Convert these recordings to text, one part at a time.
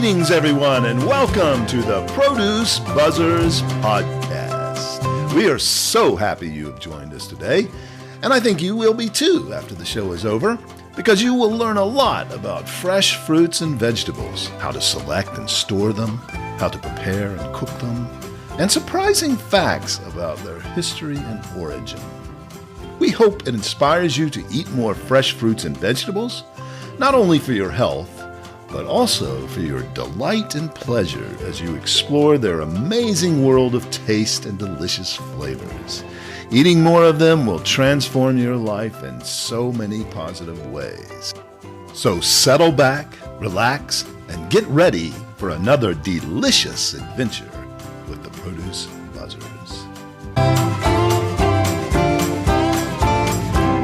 Greetings, everyone, and welcome to the Produce Buzzers podcast. We are so happy you have joined us today, and I think you will be too after the show is over, because you will learn a lot about fresh fruits and vegetables, how to select and store them, how to prepare and cook them, and surprising facts about their history and origin. We hope it inspires you to eat more fresh fruits and vegetables, not only for your health, but also for your delight and pleasure as you explore their amazing world of taste and delicious flavors. Eating more of them will transform your life in so many positive ways. So settle back, relax, and get ready for another delicious adventure with the Produce Buzzers.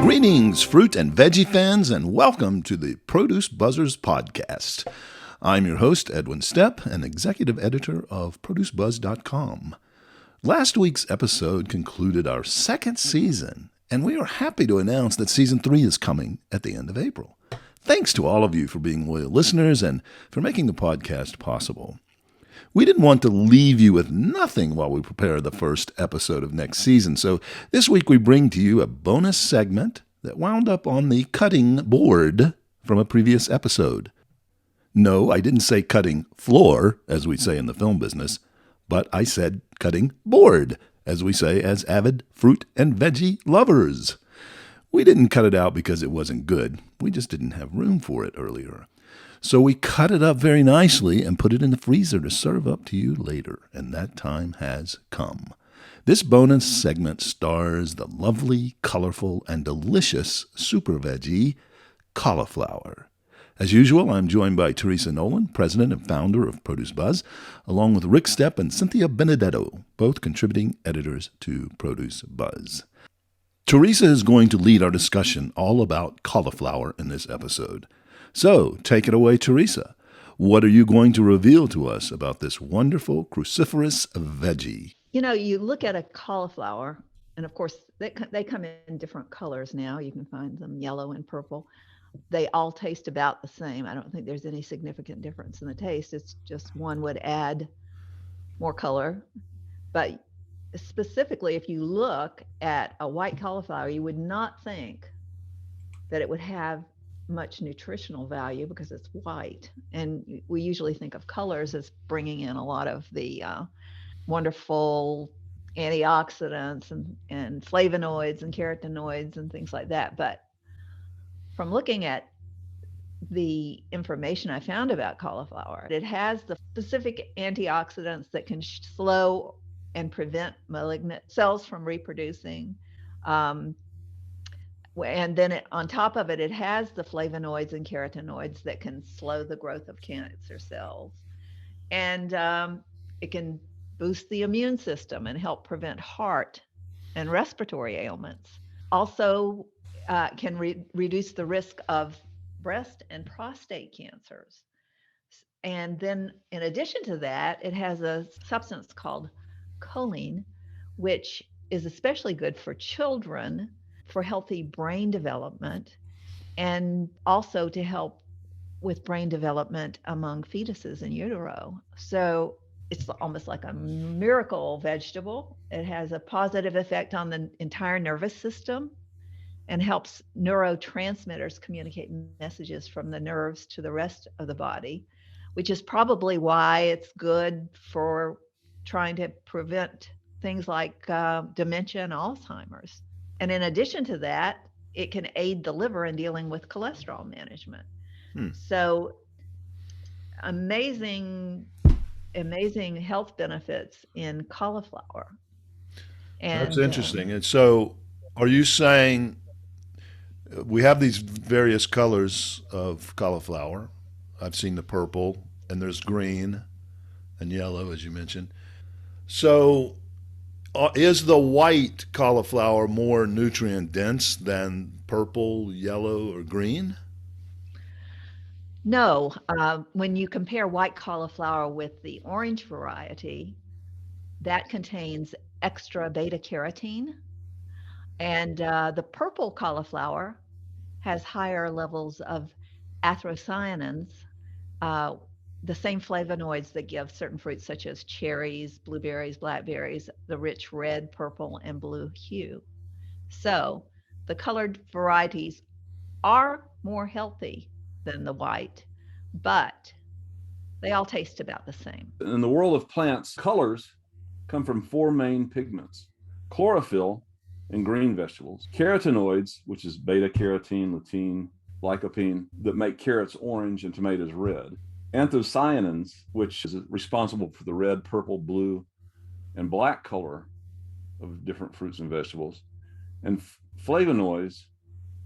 Greetings, fruit and veggie fans, and welcome to the Produce Buzzers podcast. I'm your host, Edwin Stepp, and executive editor of ProduceBuzz.com. Last week's episode concluded our second season, and we are happy to announce that season 3 is coming at the end of April. Thanks to all of you for being loyal listeners and for making the podcast possible. We didn't want to leave you with nothing while we prepare the first episode of next season, so this week we bring to you a bonus segment that wound up on the cutting board from a previous episode. No, I didn't say cutting floor, as we say in the film business, but I said cutting board, as we say as avid fruit and veggie lovers. We didn't cut it out because it wasn't good. We just didn't have room for it earlier. So we cut it up very nicely and put it in the freezer to serve up to you later, and that time has come. This bonus segment stars the lovely, colorful, and delicious super veggie, cauliflower. As usual, I'm joined by Harissa Nolan, president and founder of Produce Buzz, along with Rick Stepp and Cynthia Benedetto, both contributing editors to Produce Buzz. Harissa is going to lead our discussion all about cauliflower in this episode. So, take it away, Harissa. What are you going to reveal to us about this wonderful cruciferous veggie? You know, you look at a cauliflower, and of course, they come in different colors now. You can find them yellow and purple. They all taste about the same. I don't think there's any significant difference in the taste. It's just one would add more color. But specifically, if you look at a white cauliflower, you would not think that it would have much nutritional value because it's white. And we usually think of colors as bringing in a lot of the wonderful antioxidants and flavonoids and carotenoids and things like that. But from looking at the information I found about cauliflower, it has the specific antioxidants that can slow and prevent malignant cells from reproducing. And then on top of it, it has the flavonoids and carotenoids that can slow the growth of cancer cells. And it can boost the immune system and help prevent heart and respiratory ailments. Also can reduce the risk of breast and prostate cancers. And then in addition to that, it has a substance called choline, which is especially good for children for healthy brain development, and also to help with brain development among fetuses in utero. So it's almost like a miracle vegetable. It has a positive effect on the entire nervous system and helps neurotransmitters communicate messages from the nerves to the rest of the body, which is probably why it's good for trying to prevent things like dementia and Alzheimer's. And in addition to that, it can aid the liver in dealing with cholesterol management. So amazing health benefits in cauliflower. And That's interesting. And so are you saying we have these various colors of cauliflower? I've seen the purple, and there's green and yellow, as you mentioned. So is the white cauliflower more nutrient dense than purple, yellow, or green? No, when you compare white cauliflower with the orange variety, that contains extra beta carotene. And the purple cauliflower has higher levels of anthocyanins, the same flavonoids that give certain fruits such as cherries, blueberries, blackberries, the rich red, purple, and blue hue. So the colored varieties are more healthy than the white, but they all taste about the same. In the world of plants, colors come from four main pigments: chlorophyll in green vegetables, carotenoids, which is beta carotene, lutein, lycopene, that make carrots orange and tomatoes red, anthocyanins, which is responsible for the red, purple, blue, and black color of different fruits and vegetables, and flavonoids,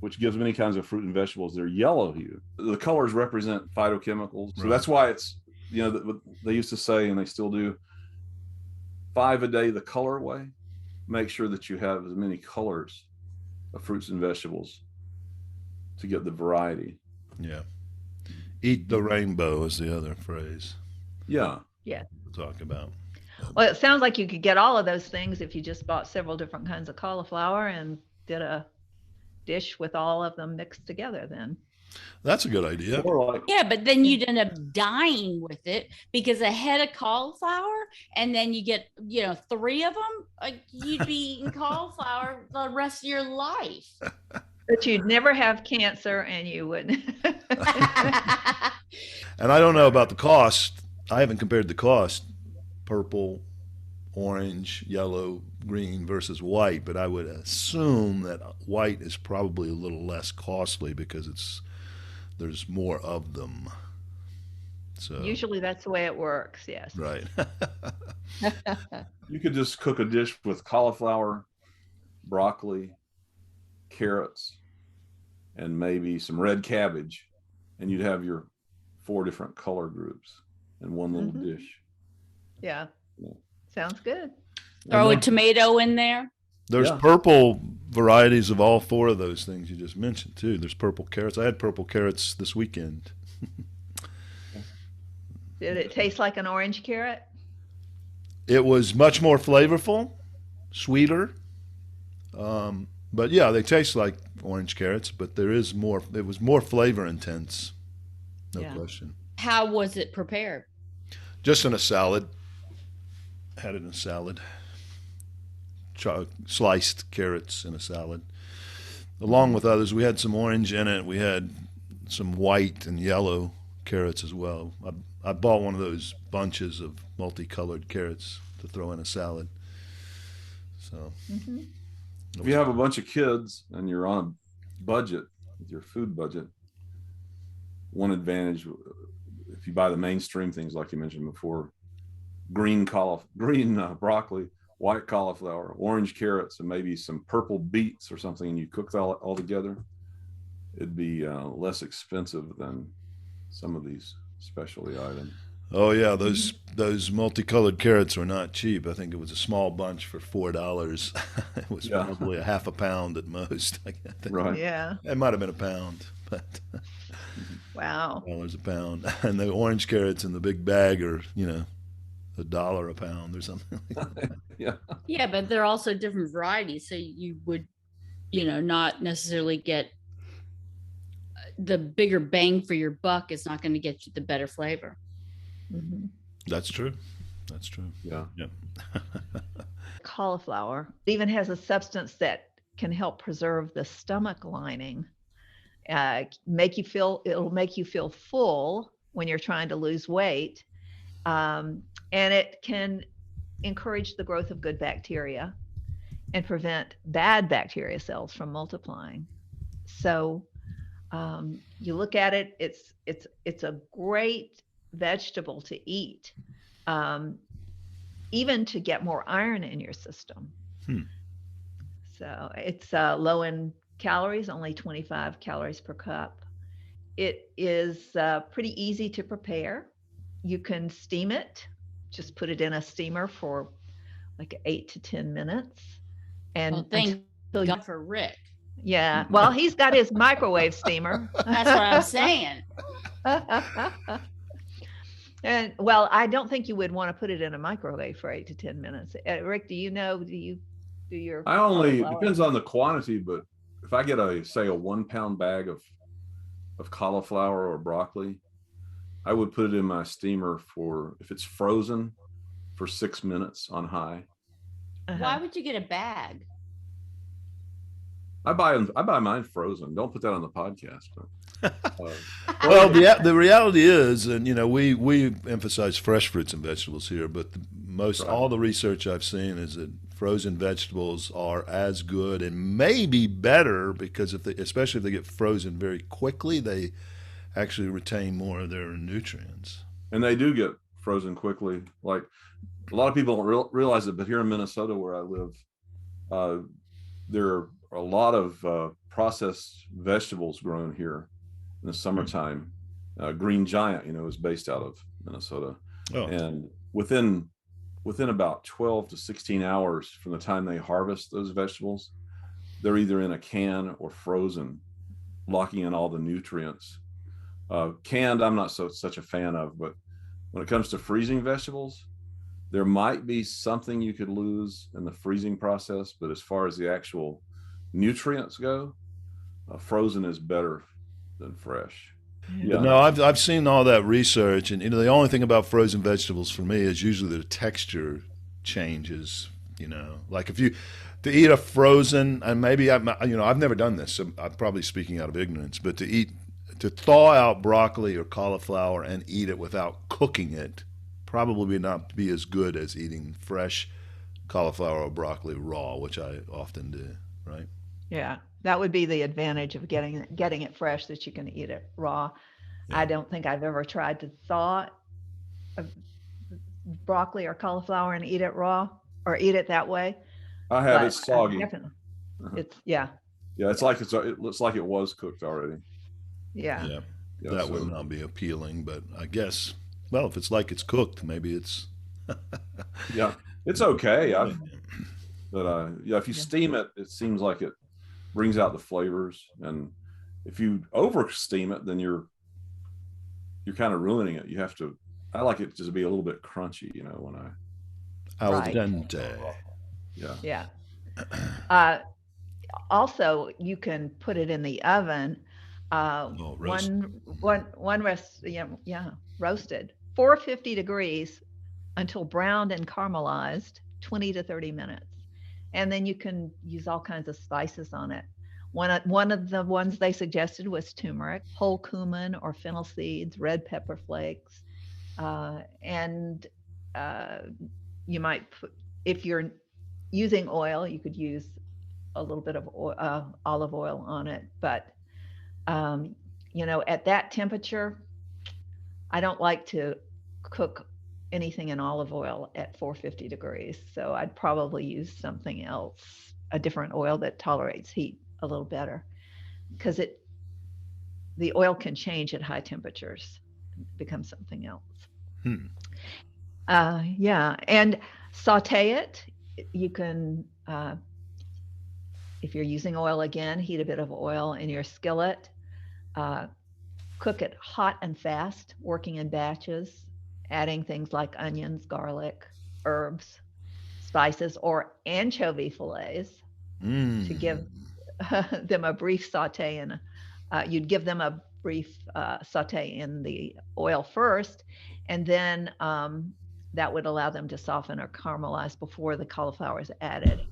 which gives many kinds of fruit and vegetables their yellow hue. The colors represent phytochemicals. So that's why it's, they used to say, and they still do, 5 a day the color way. Make sure that you have as many colors of fruits and vegetables to get the variety. Yeah. Eat the rainbow is the other phrase. Yeah. Yeah. We'll talk about. Well, it sounds like you could get all of those things if you just bought several different kinds of cauliflower and did a dish with all of them mixed together then. That's a good idea. Yeah, but then you'd end up dying with it, because a head of cauliflower, and then you get 3 of them, you'd be eating cauliflower the rest of your life. But you'd never have cancer, and you wouldn't. And I don't know about the cost. I haven't compared the cost, purple, orange, yellow, green versus white, but I would assume that white is probably a little less costly because there's more of them. So usually that's the way it works. Yes. Right. You could just cook a dish with cauliflower, broccoli, carrots, and maybe some red cabbage, and you'd have your 4 different color groups in one little dish. Yeah. Sounds good. Throw a tomato in there. There's purple varieties of all 4 of those things you just mentioned too. There's purple carrots. I had purple carrots this weekend. Did it taste like an orange carrot? It was much more flavorful, sweeter. But yeah, they taste like orange carrots, but it was more flavor intense. No question. How was it prepared? Just in a salad. Had it in a salad. Sliced carrots in a salad. Along with others, we had some orange in it. We had some white and yellow carrots as well. I bought one of those bunches of multicolored carrots to throw in a salad. So, if you have a bunch of kids and you're on a budget, with your food budget, one advantage, if you buy the mainstream things like you mentioned before, green broccoli, white cauliflower, orange carrots, and maybe some purple beets or something, and you cook that all together, it'd be less expensive than some of these specialty items. Oh yeah, those multicolored carrots were not cheap. I think it was a small bunch for $4. It was probably a half a pound at most. I think. Right. Yeah. It might have been a pound, but wow. $4 a pound. And the orange carrots in the big bag are, $1 a pound or something like that. Yeah, but they're also different varieties, so you would, not necessarily get the bigger bang for your buck. Is not going to get you the better flavor. That's true. That's true. Yeah. Cauliflower even has a substance that can help preserve the stomach lining. It'll make you feel full when you're trying to lose weight. And it can encourage the growth of good bacteria and prevent bad bacteria cells from multiplying. So you look at it, it's a great vegetable to eat, even to get more iron in your system. So it's low in calories, only 25 calories per cup. It is pretty easy to prepare. You can steam it. Just put it in a steamer for like 8 to 10 minutes. And thank God for Rick. Yeah. Well, he's got his microwave steamer. That's what I'm saying. And well, I don't think you would want to put it in a microwave for 8 to 10 minutes. Rick, do you do your? It depends on the quantity, but if I get a 1 pound bag of cauliflower or broccoli, I would put it in my steamer for, if it's frozen, for 6 minutes on high. Why would you get a bag? I buy mine frozen. Don't put that on the podcast. Well, the reality is, and we emphasize fresh fruits and vegetables here, but all the research I've seen is that frozen vegetables are as good and maybe better, because especially if they get frozen very quickly, they actually retain more of their nutrients. And they do get frozen quickly. Like, a lot of people don't realize it, but here in Minnesota where I live, there are a lot of processed vegetables grown here in the summertime. Green Giant, is based out of Minnesota. Oh. And within about 12 to 16 hours from the time they harvest those vegetables, they're either in a can or frozen, locking in all the nutrients. Canned, I'm not such a fan of, but when it comes to freezing vegetables, there might be something you could lose in the freezing process, but as far as the actual nutrients go, frozen is better than fresh. Yeah. But no, I've seen all that research, and the only thing about frozen vegetables for me is usually the texture changes. Like to eat a frozen, and maybe I've never done this, so I'm probably speaking out of ignorance, but to thaw out broccoli or cauliflower and eat it without cooking it probably would not be as good as eating fresh cauliflower or broccoli raw, which I often do, right? Yeah, that would be the advantage of getting it fresh, that you can eat it raw. Yeah. I don't think I've ever tried to thaw broccoli or cauliflower and eat it raw or eat it that way. I have. It's soggy. Definitely. It's yeah. Yeah, it looks like it was cooked already. Yeah. Yeah, that would not be appealing, but I guess, well, if it's like it's cooked, maybe it's. Yeah, it's okay. If you steam it, it seems like it brings out the flavors, and if you over steam it, then you're kind of ruining it. I like it to be a little bit crunchy, when al dente. Yeah. Also, you can put it in the oven. Roasted 450 degrees until browned and caramelized, 20 to 30 minutes, and then you can use all kinds of spices on it. One of the ones they suggested was turmeric, whole cumin or fennel seeds, red pepper flakes, and you might put, if you're using oil, you could use a little bit of olive oil on it, but at that temperature, I don't like to cook anything in olive oil at 450 degrees. So I'd probably use something else, a different oil that tolerates heat a little better, because the oil can change at high temperatures, become something else. And saute it. You can, if you're using oil again, heat a bit of oil in your skillet. Cook it hot and fast, working in batches, adding things like onions, garlic, herbs, spices, or anchovy fillets to give them a brief saute. And you'd give them a brief saute in the oil first, and then that would allow them to soften or caramelize before the cauliflower is added.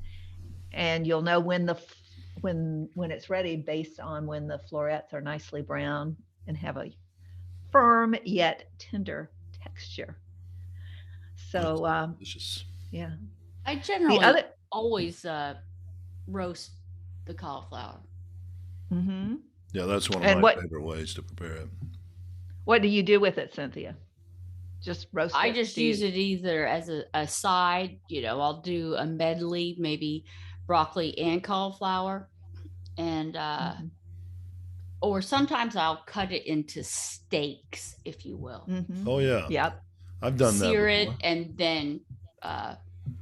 And you'll know when it's ready based on when the florets are nicely brown and have a firm yet tender texture. So delicious. Yeah. I generally always roast the cauliflower. Mm-hmm. Yeah, that's one of my favorite ways to prepare it. What do you do with it, Cynthia? Just roast it? I just use it either as a side, I'll do a medley, maybe broccoli and cauliflower, and or sometimes I'll cut it into steaks, if you will. Mm-hmm. Oh yeah. Yep. I've done that. Sear it and then and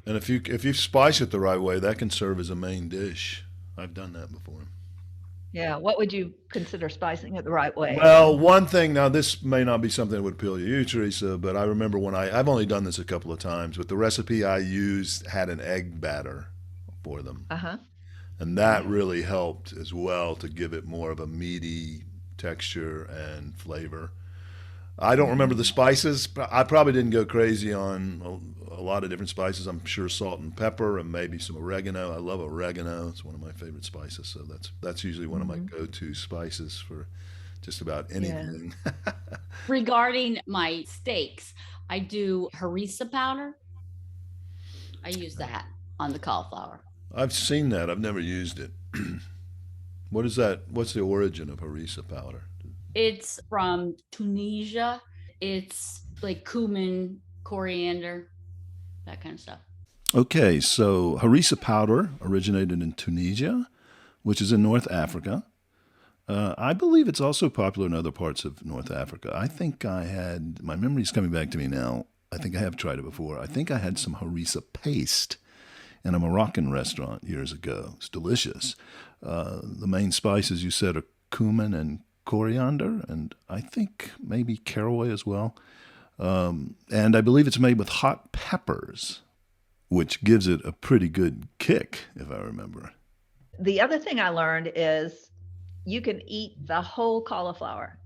if you spice it the right way, that can serve as a main dish. I've done that before. Yeah. What would you consider spicing it the right way? Well, one thing, now this may not be something that would appeal to you, Teresa, but I remember when I've only done this a couple of times, but the recipe I used had an egg batter for them. Uh-huh. And that really helped as well to give it more of a meaty texture and flavor. I don't remember the spices. I probably didn't go crazy on a lot of different spices. I'm sure salt and pepper and maybe some oregano. I love oregano. It's one of my favorite spices. So that's usually one of my go-to spices for just about anything. Yeah. Regarding my steaks, I do harissa powder. I use that on the cauliflower. I've seen that. I've never used it. What is that? What's the origin of harissa powder? It's from Tunisia. It's like cumin, coriander, that kind of stuff. Okay, so harissa powder originated in Tunisia, which is in North Africa. I believe it's also popular in other parts of North Africa. I think my memory's coming back to me now. I think I have tried it before. I think I had some harissa paste in a Moroccan restaurant years ago. It's delicious. The main spices you said are cumin and coriander, and I think maybe caraway as well. And I believe it's made with hot peppers, which gives it a pretty good kick, if I remember. The other thing I learned is you can eat the whole cauliflower.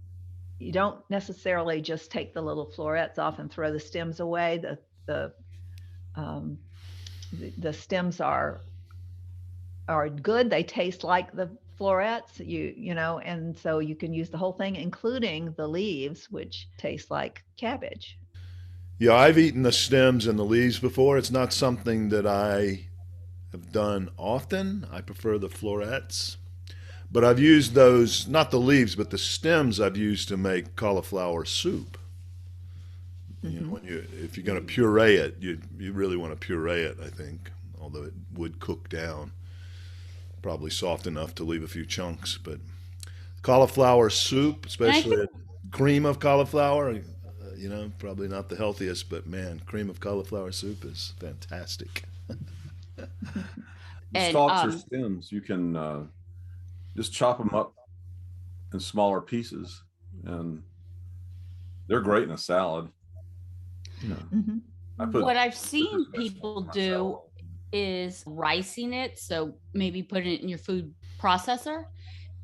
You don't necessarily just take the little florets off and throw the stems away. The stems are good. They taste like the florets, you know, and so you can use the whole thing, including the leaves, which taste like cabbage. Yeah, I've eaten the stems and the leaves before. It's not something that I have done often. I prefer the florets. But I've used those, not the leaves, but the stems I've used to make cauliflower soup. You know, if you're going to puree it, you really want to puree it, I think, although it would cook down. Probably soft enough to leave a few chunks, but cauliflower soup, especially cream of cauliflower, you know, probably not the healthiest, but man, cream of cauliflower soup is fantastic. Stalks or stems, you can just chop them up in smaller pieces, and they're great in a salad. You know, what I've seen people do is ricing it. So maybe put it in your food processor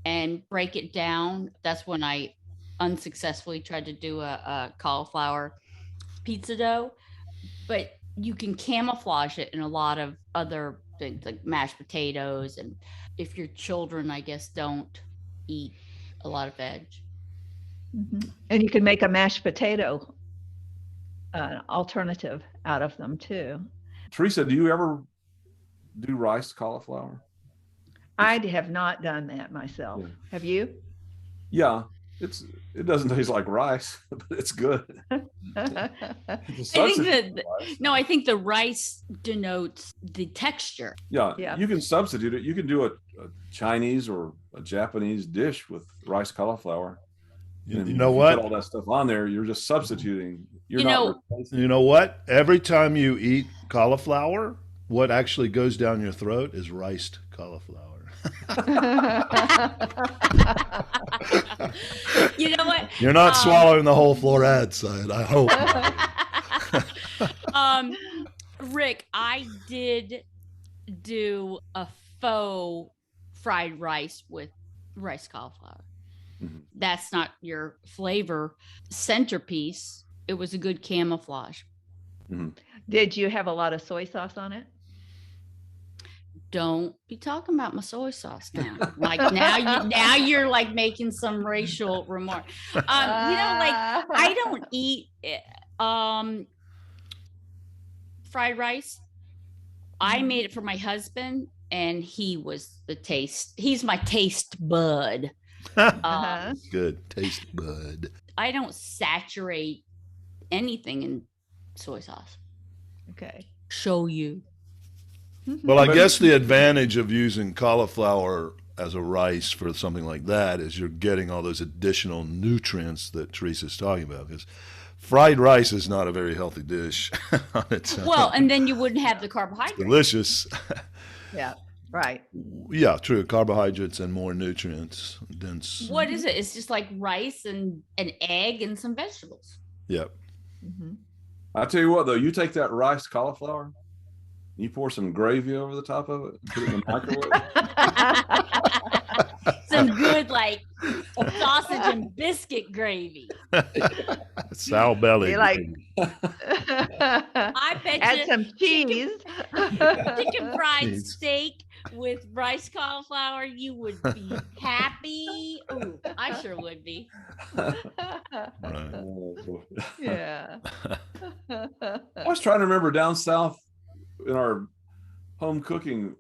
and break it down. That's when I unsuccessfully tried to do a cauliflower pizza dough. But you can camouflage it in a lot of other things like mashed potatoes. And if your children, I guess, don't eat a lot of veg. And you can make a mashed potato alternative out of them too. Teresa, do you ever do rice cauliflower? I have not done that myself. Yeah. Have you? Yeah, it doesn't taste like rice, but it's good. I think the rice denotes the texture. Yeah. You can substitute it. You can do a Chinese or a Japanese dish with rice cauliflower. You know what? Put all that stuff on there. You're just substituting. You know what? Every time you eat cauliflower, what actually goes down your throat is riced cauliflower. You know what? You're not swallowing the whole floret side, I hope. Rick, I did do a faux fried rice with rice cauliflower. That's not your flavor centerpiece. It was a good camouflage. Did you have a lot of soy sauce on it? Don't be talking about my soy sauce now. Like now you're like making some racial remark. You know, like I don't eat fried rice. I made it for my husband, and he's my taste bud. Good taste bud. I don't saturate anything in soy sauce. Okay. Show you. Well, I guess the advantage of using cauliflower as a rice for something like that is you're getting all those additional nutrients that Teresa's talking about, because fried rice is not a very healthy dish on its own. Well, and then you wouldn't have the carbohydrates. It's delicious. Yeah, right. Yeah, true. Carbohydrates and more nutrients. Dense. What is it? It's just like rice and an egg and some vegetables. Yep. I tell you what, though, you take that rice cauliflower, you pour some gravy over the top of it, put it in the microwave. some good like sausage and biscuit gravy. Sow belly. Be like, I bet add you some cheese. chicken fried Cheese. steak with rice cauliflower, you would be happy. Ooh, I sure would be. Right. Yeah. I was trying to remember down south in our home cooking,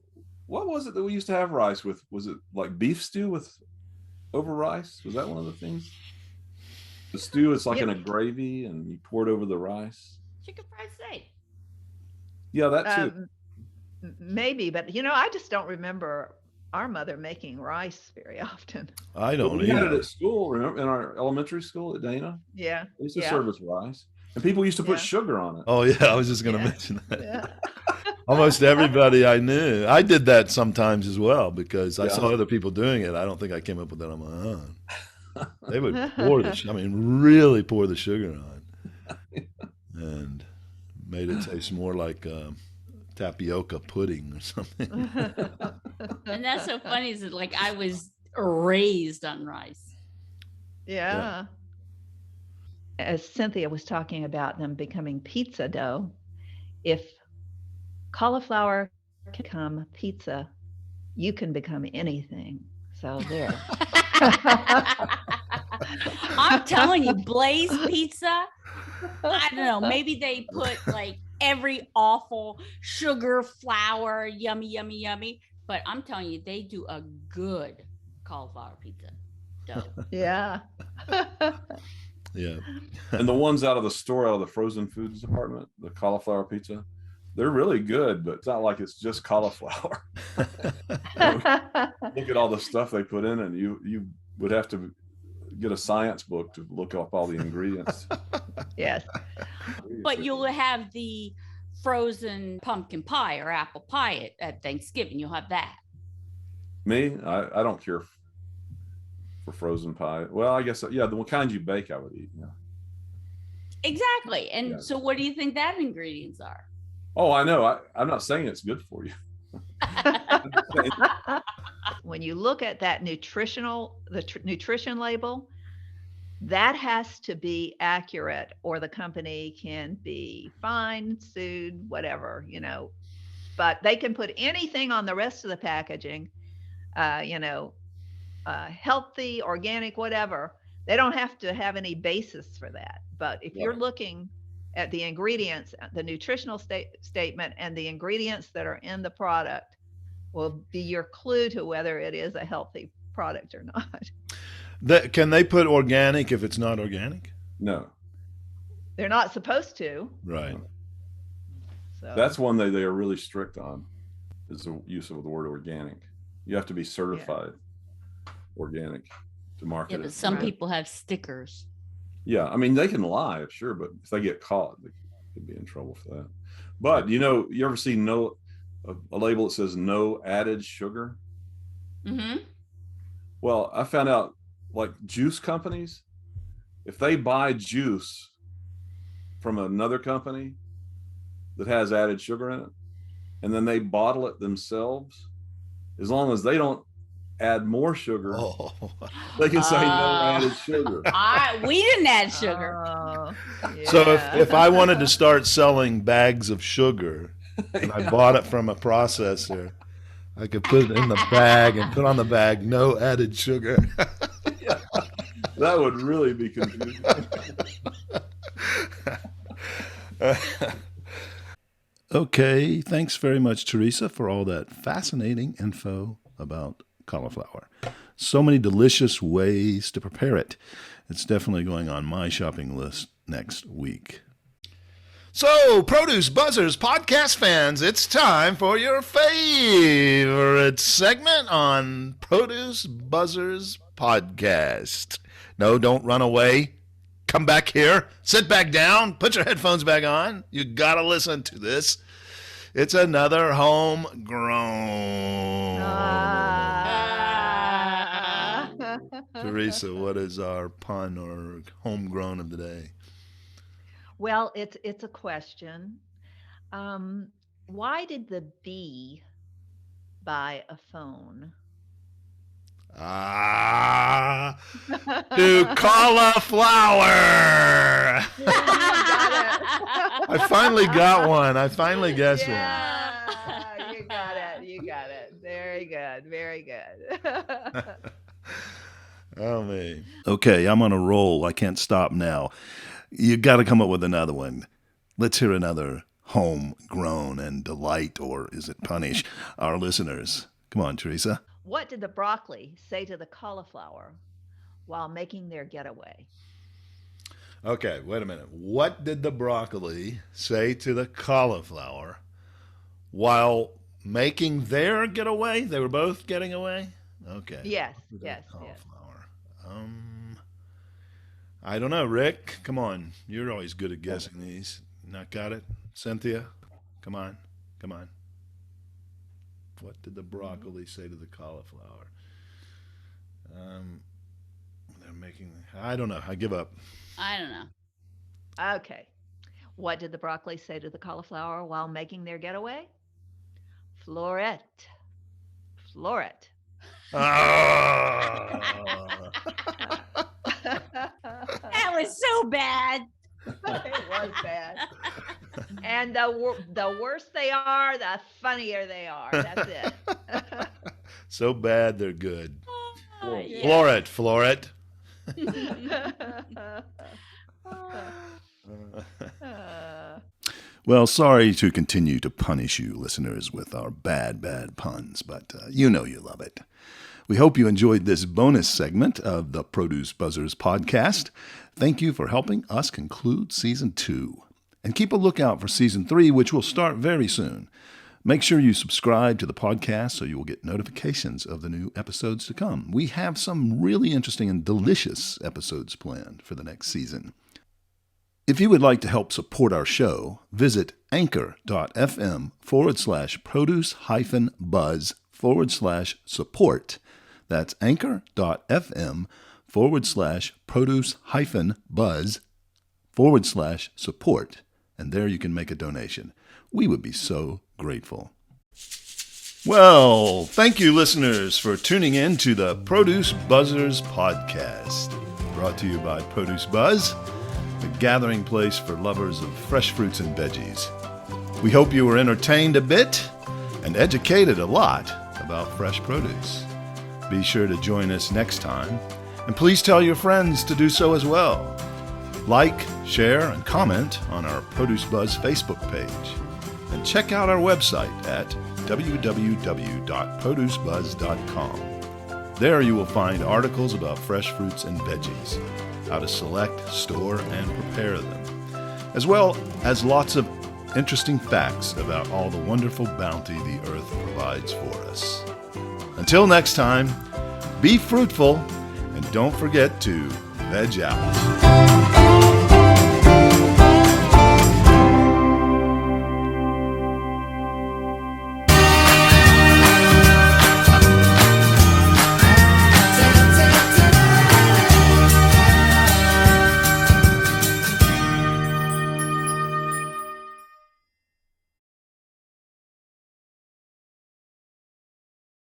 what was it that we used to have rice with? Was it like beef stew with over rice? Was that one of the things? The stew is like Yep. in a gravy and you pour it over the rice. Chicken fried steak. Yeah, that too. Maybe, but I just don't remember our mother making rice very often. I But don't we had it either. at school, remember, in our elementary school at Dana. Yeah. They used to Yeah. serve us rice. And people used to put Yeah. sugar on it. Oh, yeah. I was just going to Yeah. mention that. Yeah. Almost everybody I knew. I did that sometimes as well because I Yeah. saw other people doing it. I don't think I came up with that on my own. They would really pour the sugar on and made it taste more like tapioca pudding or something. And that's so funny is that like I was raised on rice. Yeah. As Cynthia was talking about them becoming pizza dough, if cauliflower can become pizza, you can become anything. So there. I'm telling you, Blaze Pizza, I don't know, maybe they put like every awful sugar, flour, yummy, yummy, yummy. But I'm telling you, they do a good cauliflower pizza dough. Yeah. Yeah. And the ones out of the store, out of the frozen foods department, the cauliflower pizza, they're really good, but it's not like it's just cauliflower. Look at all the stuff they put in, and you would have to get a science book to look up all the ingredients. Yes. But you'll have the frozen pumpkin pie or apple pie at Thanksgiving. You'll have that. Me, I don't care for frozen pie. Well, I guess, yeah, the kind you bake, I would eat. Yeah. Exactly. And Yeah. so what do you think that ingredients are? Oh, I know. I'm not saying it's good for you. When you look at that nutrition label, that has to be accurate or the company can be fined, sued, whatever, but they can put anything on the rest of the packaging, healthy, organic, whatever. They don't have to have any basis for that. But if you're looking at the ingredients, the nutritional statement and the ingredients that are in the product will be your clue to whether it is a healthy product or not. Can they put organic if it's not organic? No. They're not supposed to. Right. So That's one they are really strict on, is the use of the word organic. You have to be certified organic to market Yeah, it. but some Right. people have stickers. Yeah, I mean, they can lie, sure, but if they get caught, they could be in trouble for that. But you ever see a label that says no added sugar? Mm-hmm. Well, I found out, like juice companies, if they buy juice from another company that has added sugar in it, and then they bottle it themselves, as long as they don't add more sugar, they can say no added sugar. We didn't add sugar. Oh, So yeah. if I wanted to start selling bags of sugar and I bought it from a processor, I could put it in the bag and put on the bag no added sugar. Yeah, that would really be confusing. Okay, thanks very much, Teresa, for all that fascinating info about cauliflower. So many delicious ways to prepare it. It's definitely going on my shopping list next week. So, Produce Buzzers podcast fans, it's time for your favorite segment on Produce Buzzers podcast. No, don't run away. Come back here, sit back down, put your headphones back on. You gotta listen to this. It's another homegrown. Teresa, what is our pun or homegrown of the day? Well, it's a question. Why did the bee buy a phone? To cauliflower. I finally got one. I finally guessed one. Yeah, you got it. You got it. Very good. Very good. Oh, man. Okay, I'm on a roll. I can't stop now. You got to come up with another one. Let's hear another homegrown and delight, or is it punish, our listeners. Come on, Teresa. What did the broccoli say to the cauliflower while making their getaway? Okay, wait a minute. What did the broccoli say to the cauliflower while making their getaway? They were both getting away? Okay. Yes, With yes, the yes. cauliflower. I don't know, Rick. Come on. You're always good at guessing these. Not got it? Cynthia? Come on. Come on. What did the broccoli say to the cauliflower? They're making... I don't know. I give up. I don't know. Okay. What did the broccoli say to the cauliflower while making their getaway? Floret. Floret. Ah! That was so bad. It was bad. And the worse they are, the funnier they are. That's it. So bad they're good. Yeah. Floret. Well, sorry to continue to punish you, listeners, with our bad puns, but you know you love it. We hope you enjoyed this bonus segment of the Produce Buzzers podcast. Thank you for helping us conclude Season 2. And keep a lookout for Season 3, which will start very soon. Make sure you subscribe to the podcast so you will get notifications of the new episodes to come. We have some really interesting and delicious episodes planned for the next season. If you would like to help support our show, visit anchor.fm/produce-buzz/support. That's anchor.fm/produce-buzz/support. And there you can make a donation. We would be so grateful. Well, thank you, listeners, for tuning in to the Produce Buzzers podcast. Brought to you by Produce Buzz, the gathering place for lovers of fresh fruits and veggies. We hope you were entertained a bit and educated a lot about fresh produce. Be sure to join us next time, and please tell your friends to do so as well. Like, share, and comment on our Produce Buzz Facebook page. And check out our website at www.producebuzz.com. There you will find articles about fresh fruits and veggies, how to select, store, and prepare them, as well as lots of interesting facts about all the wonderful bounty the earth provides for us. Until next time, be fruitful and don't forget to veg out.